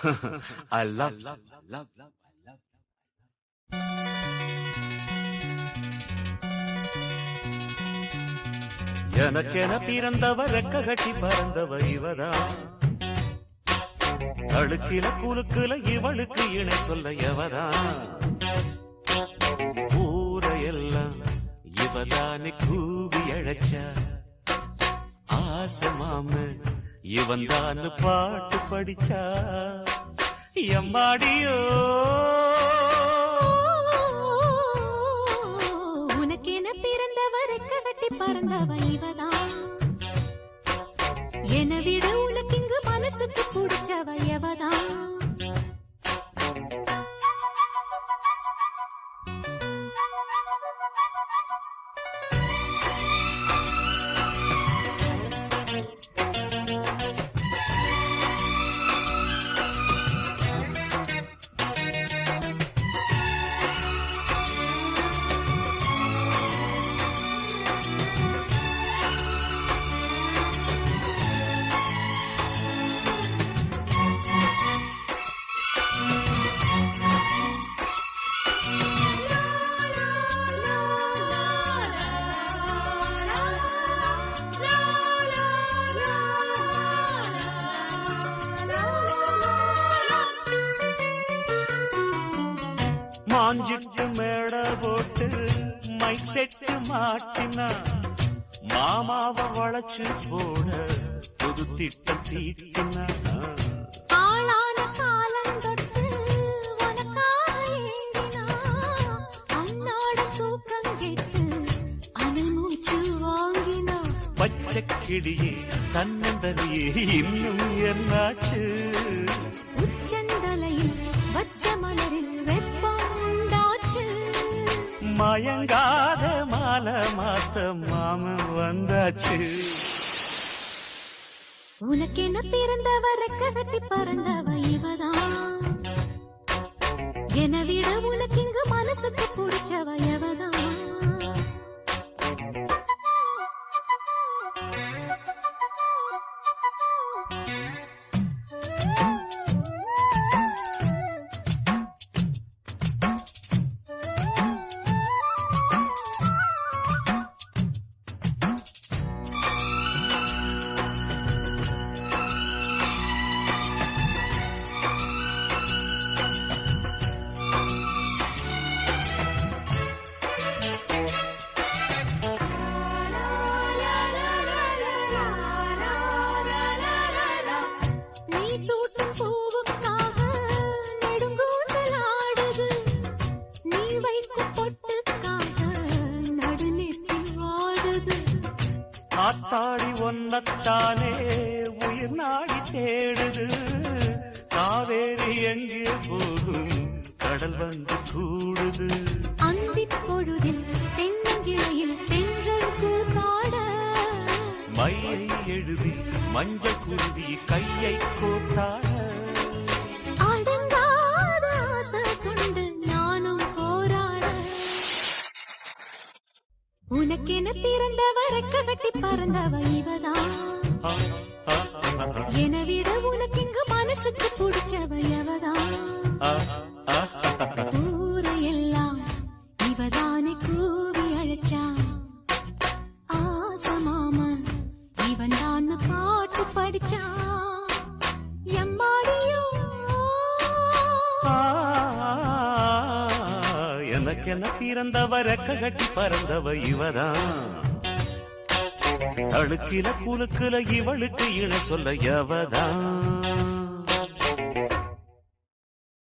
I love. எனக்கென பிறந்தவ ரெக்க கட்டி பறந்தவ இவதான். அழுக்கில குலுக்குல இவளுக்கு இணை சொல்ல எவதான். ஊரையெல்லாம் இவதானே கூவி அழைச்சா. ஆசை மாம இவன் தான் பாட்டு படிச்சா. எம்மாடியோ உனக்கென பிறந்தவரை கட்டி பறந்தவ இவதான். என விட உனக்கு இங்கு மனசுக்கு பிடிச்சவ எவதான். மாஞ்சிட்டு மேட போட்டு மைக் செட்டு மாட்டினா. மாமாவ வளைச்சு போட புது திட்டம் தீட்டினா. ஆளான காலம் தொட்டு உனக்காக ஏங்கினா. அன்னாட தூக்கம் கெட்டு அனல் மூச்சு வாங்கினா. பச்சை கிளியே தன்னந்தனியே இன்னும் என்னாச்சு. உச்சந்தலையில் வச்ச மலரில் வெப்பம் உண்டாச்சு. மயங்காத மாலை மாத்த மாமன் வந்தாச்சு. உனக்கென பிறந்தவரை கட்டி பறந்தவ இவதான். என விட உனக்கு இங்கு மனசுக்கு பிடிச்சவ எவதான். சூட்டும் பூவுக்காக நெடுங்கூந்தல் ஆடுது. நீ வைக்கும் பொட்டுக்காக நடுநெற்றில் வாடுது. ஆத்தாடி ஒன்னத்தானே உயிர் நாடி தேடுது. காவேரி எங்கே போகும் கடல் வந்து கூடுது. அந்திப் பொழுதில் தென்னங்கிளையில் தென்றல் கூத்தாட. மையை எழுதி மஞ்சள் குருவி கையை கூத்தாட. அடங்காத ஆசை கொண்டு நானும் போராட. உனக்கென பிறந்தவரை கட்டி பறந்தவ இவதான். என விட உனக்கு இங்கு மனசுக்கு பிடிச்சவ எவதான். ஊரையெல்லாம் இவதானே கூவி அழைச்சா. ஆசை மாமன் இவன் தான் பாட்டு படிச்சா. எம்மாடியோ எனக்கென பிறந்தவ ரெக்க கட்டி பறந்தவ இவதான். அழுக்கில குலுக்குல இவளுக்கு இணை சொல்ல எவதான்.